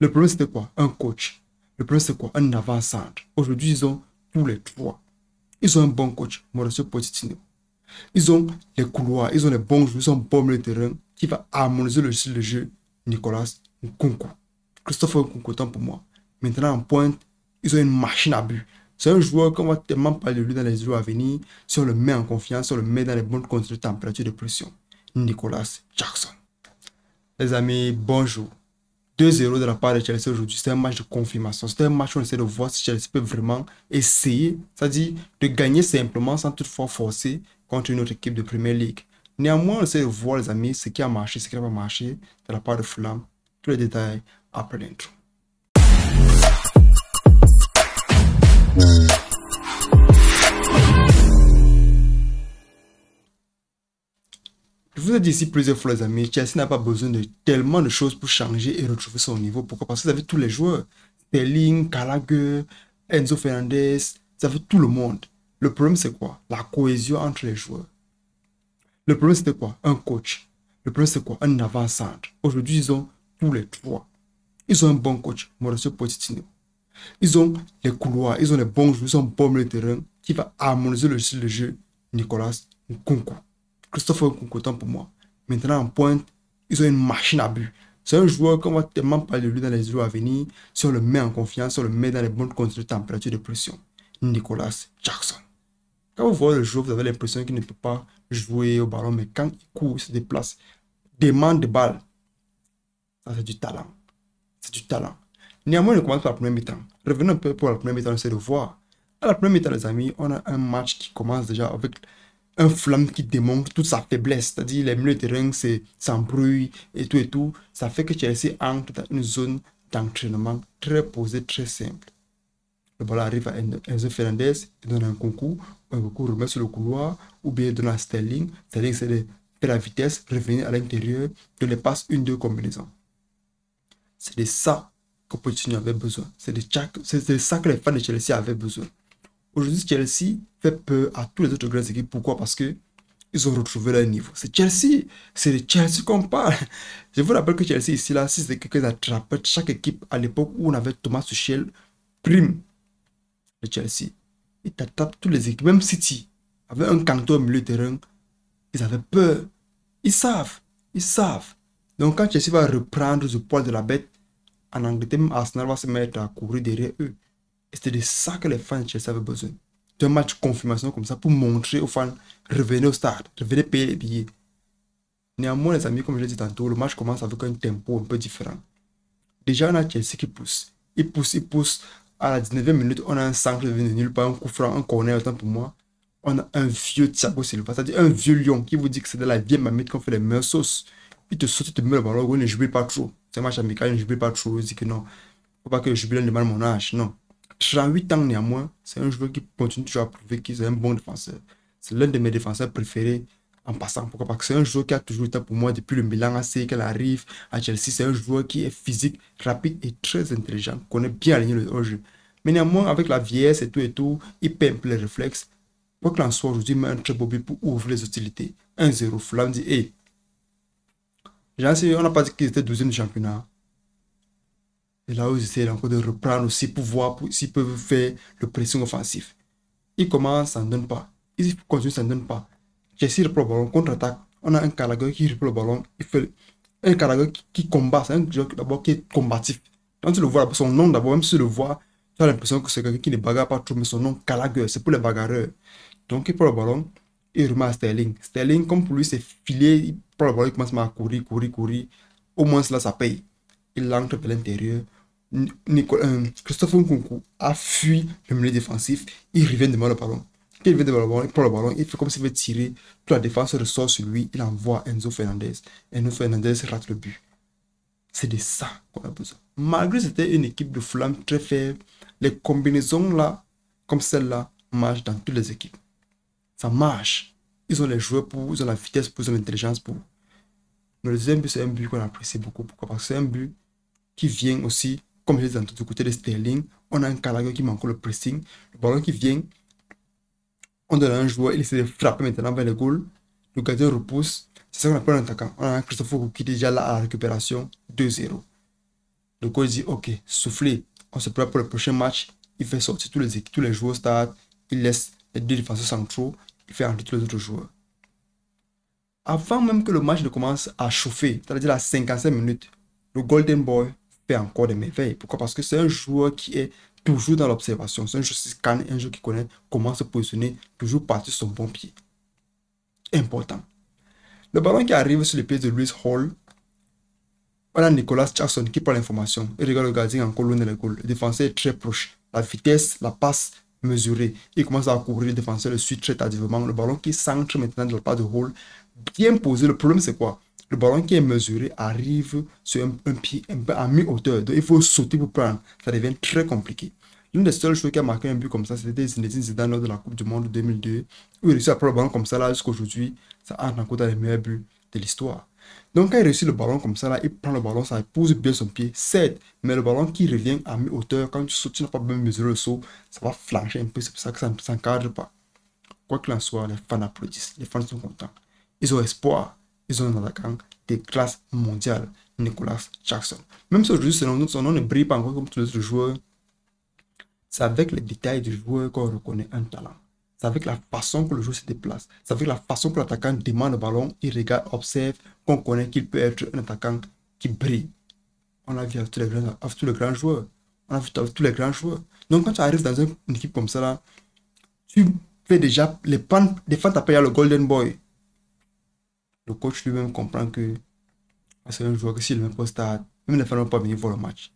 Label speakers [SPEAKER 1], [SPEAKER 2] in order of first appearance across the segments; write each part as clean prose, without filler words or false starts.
[SPEAKER 1] Le problème, c'était quoi? Un coach. Le problème, c'est quoi? Un avant-centre. Aujourd'hui, ils ont tous les trois. Ils ont un bon coach, Mauricio Pochettino. Ils ont les couloirs, ils ont les bons joueurs, ils ont un bon milieu de terrain qui va harmoniser le style de jeu. Nicolas Nkunku. Christopher Nkunku, autant pour moi. Maintenant, en pointe, ils ont une machine à but. C'est un joueur qu'on va tellement parler de lui dans les jours à venir si on le met en confiance, si on le met dans les bonnes conditions de température et de pression. Nicolas Jackson. Les amis, bonjour. 2-0 de la part de Chelsea aujourd'hui, c'est un match de confirmation. C'est un match où on essaie de voir si Chelsea peut vraiment essayer, c'est-à-dire de gagner simplement sans toutefois forcer contre une autre équipe de Premier League. Néanmoins, on essaie de voir, les amis, ce qui a marché, ce qui n'a pas marché de la part de Fulham. Tous les détails après l'intro. Je vous ai dit ici plusieurs fois, les amis, Chelsea n'a pas besoin de tellement de choses pour changer et retrouver son niveau. Pourquoi? Parce que vous avez tous les joueurs. Sterling, Gallagher, Enzo Fernandez, vous avez tout le monde. Le problème, c'est quoi? La cohésion entre les joueurs. Le problème, c'était quoi? Un coach. Le problème, c'est quoi? Un avant-centre. Aujourd'hui, ils ont tous les trois. Ils ont un bon coach, Mauricio Pochettino. Ils ont les couloirs, ils ont les bons joueurs, ils ont un bon milieu de terrain qui va harmoniser le style de jeu. Nicolas Nkunku. Christopher Nkunku, autant pour moi. Maintenant, en pointe, ils ont une machine à but. C'est un joueur qu'on va tellement parler de lui dans les jours à venir si on le met en confiance, si on le met dans les bonnes conditions de température et de pression. Nicolas Jackson. Quand vous voyez le joueur, vous avez l'impression qu'il ne peut pas jouer au ballon, mais quand il court, il se déplace, demande de balle. Ça, c'est du talent. C'est du talent. Néanmoins, on commence par la première mi-temps. Revenons un peu pour la première mi-temps, on essaie de voir. À la première mi-temps, les amis, on a un match qui commence déjà avec un Fulham qui démontre toute sa faiblesse. C'est-à-dire, les milieux de terrain s'embrouillent et tout et tout. Ça fait que Chelsea entre dans une zone d'entraînement très posée, très simple. Le ballon arrive à Enzo Fernandez, il donne un concours remet sur le couloir, ou bien il donne à Sterling. Sterling, c'est de faire la vitesse, revenir à l'intérieur, de les passes 1-2 combinaisons. C'est de ça que Pochettino avait besoin. C'est de ça que les fans de Chelsea avaient besoin. Aujourd'hui, Chelsea fait peur à toutes les autres grandes équipes. Pourquoi? Parce que ils ont retrouvé leur niveau. C'est Chelsea. C'est de Chelsea qu'on parle. Je vous rappelle que Chelsea, ici, là, si c'est quelqu'un attrapait chaque équipe à l'époque où on avait Thomas Tuchel, prime de Chelsea. Ils t'attrapent toutes les équipes. Même City, avec un canton au milieu de terrain, ils avaient peur. Ils savent. Ils savent. Donc, quand Chelsea va reprendre le poil de la bête, en Angleterre, même Arsenal va se mettre à courir derrière eux. Et c'était de ça que les fans de Chelsea avaient besoin. D'un match confirmation comme ça pour montrer aux fans, revenez au stade, revenez payer les billets. Néanmoins, les amis, comme je l'ai dit tantôt, le match commence avec un tempo un peu différent. Déjà, on a Chelsea qui pousse. Il pousse. À la 19e minute, on a un centre de nulle part, un coup franc, un corner, autant pour moi. On a un vieux Thiago Silva, c'est-à-dire un vieux lion qui vous dit que c'est de la vieille mamite qu'on fait les meilleures sauces. Il te saute, il te met le ballon, il ne jubile pas trop. C'est un match amical, il ne jubile pas trop. Il dit que non, il ne faut pas que le jubilé demande mon âge. Non. 38 ans néanmoins, c'est un joueur qui continue toujours à prouver qu'il est un bon défenseur. C'est l'un de mes défenseurs préférés en passant. Pourquoi? Parce que c'est un joueur qui a toujours été pour moi depuis le Milan AC, qu'elle arrive à Chelsea. C'est un joueur qui est physique, rapide et très intelligent, connaît bien aligner le jeu. Mais néanmoins, avec la vieillesse et tout, il perd un peu les réflexes. Quoi qu'il en soit, aujourd'hui, il met un très beau but pour ouvrir les hostilités. 1-0, Fulham dit, hey, on n'a pas dit qu'ils étaient 12e du championnat. Et là où ils essaient encore de reprendre aussi pour voir s'ils peuvent faire le pressing offensif. Ils commencent, ça ne donne pas. Ils continuent, ça ne donne pas. Chelsea reprend le ballon, contre-attaque. On a un Gallagher qui reprend le ballon. Il fait un Gallagher qui combat. C'est un joueur d'abord qui est combatif. Quand tu le vois, son nom d'abord, même si tu le vois, tu as l'impression que c'est quelqu'un qui ne bagarre pas trop, mais son nom, Gallagher, c'est pour les bagarreurs. Donc il prend le ballon, il remet à Sterling. Sterling, comme pour lui, c'est filé, il prend le ballon, il commence à courir. Au moins, là, ça paye. Il entre vers l'intérieur. Christopher Nkunku a fui le milieu défensif. Il revient devant le ballon. Quand il vient devant le ballon, il prend le ballon, il fait comme s'il veut tirer. Toute la défense ressort sur lui. Il envoie Enzo Fernandez. Enzo Fernandez rate le but. C'est de ça qu'on a besoin. Malgré que c'était une équipe de Fulham très faible, les combinaisons là, comme celle-là, marchent dans toutes les équipes. Ça marche. Ils ont les joueurs pour, ils ont la vitesse pour, ils ont l'intelligence pour. Mais le deuxième but, c'est un but qu'on apprécie beaucoup. Pourquoi? Parce que c'est un but qui vient aussi, comme je l'ai dit du côté de Sterling, on a un Gallagher qui met encore le pressing. Le ballon qui vient, on donne à un joueur, il essaie de frapper maintenant vers le goal. Le gardien repousse. C'est ça qu'on appelle un attaquant. On a un Christopher qui est déjà là à la récupération. 2-0. Le coach dit, ok, soufflez, on se prépare pour le prochain match. Il fait sortir tous les joueurs start. Il laisse les 2 défenseurs centraux. Il fait entrer tous les autres joueurs. Avant même que le match ne commence à chauffer, c'est-à-dire la 55 minutes, le Golden Boy fait encore des merveilles. Pourquoi? Parce que c'est un joueur qui est toujours dans l'observation. C'est un joueur qui scanne, un joueur qui connaît comment se positionner, toujours partir sur son bon pied. Important. Le ballon qui arrive sur les pieds de Lewis Hall, on a Nicolas Jackson qui prend l'information. Il regarde le gardien en colonne le goal. Le défenseur est très proche. La vitesse, la passe mesurée. Il commence à courir. Le défenseur le suit très tardivement. Le ballon qui s'ancre maintenant dans le pas de Hall, bien posé. Le problème, c'est quoi? Le ballon qui est mesuré arrive sur un pied un peu à mi-hauteur. Donc, il faut sauter pour prendre. Ça devient très compliqué. L'une des seules choses qui a marqué un but comme ça, c'était Zinedine Zidane lors de la Coupe du Monde 2002. Où il réussit à prendre le ballon comme ça, là, jusqu'à aujourd'hui, ça entre encore dans les meilleurs buts de l'histoire. Donc, quand il réussit le ballon comme ça, là, il prend le ballon, ça pose bien son pied, certes, mais le ballon qui revient à mi-hauteur, quand tu sautes, tu n'as pas bien mesuré le saut, ça va flancher un peu, c'est pour ça que ça ne s'encadre pas. Quoi qu'il en soit, les fans applaudissent, les fans sont contents. Ils ont espoir, ils ont un attaquant de classe mondiale, Nicolas Jackson. Même si aujourd'hui, son nom ne brille pas encore comme tous les autres joueurs, c'est avec les détails du joueur qu'on reconnaît un talent. C'est avec la façon que le joueur se déplace. C'est avec la façon que l'attaquant demande le ballon, il regarde, observe, qu'on connaît qu'il peut être un attaquant qui brille. On l'a vu avec tous les grands joueurs. On l'a vu avec tous les grands joueurs. Donc quand tu arrives dans une équipe comme ça, là, tu fais déjà les fans t'appellent le Golden Boy. Le coach lui-même comprend que c'est un joueur que s'il ne met pas au stade, même les fans ne vont pas venir voir le match.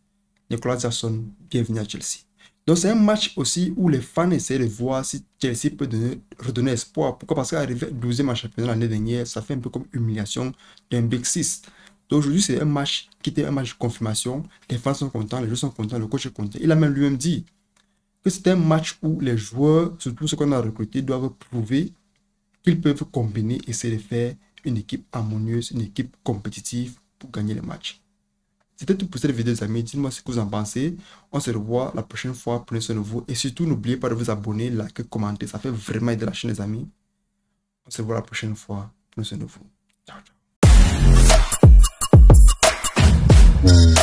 [SPEAKER 1] Nicolas Jackson, bienvenue à Chelsea. Donc c'est un match aussi où les fans essaient de voir si Chelsea peut redonner espoir. Pourquoi? Parce qu'arriver 12e en championnat l'année dernière, ça fait un peu comme humiliation d'un Big Six. Donc aujourd'hui c'est un match qui était un match de confirmation. Les fans sont contents, les joueurs sont contents, le coach est content. Il a même lui-même dit que c'était un match où les joueurs, surtout ceux qu'on a recrutés, doivent prouver qu'ils peuvent combiner et essayer de faire une équipe harmonieuse, une équipe compétitive pour gagner les matchs. C'était tout pour cette vidéo, les amis. Dites-moi ce que vous en pensez. On se revoit la prochaine fois. Prenez soin de vous. Et surtout, n'oubliez pas de vous abonner, liker, commenter. Ça fait vraiment aider la chaîne, les amis. On se revoit la prochaine fois. Prenez soin de vous. Ciao, ciao.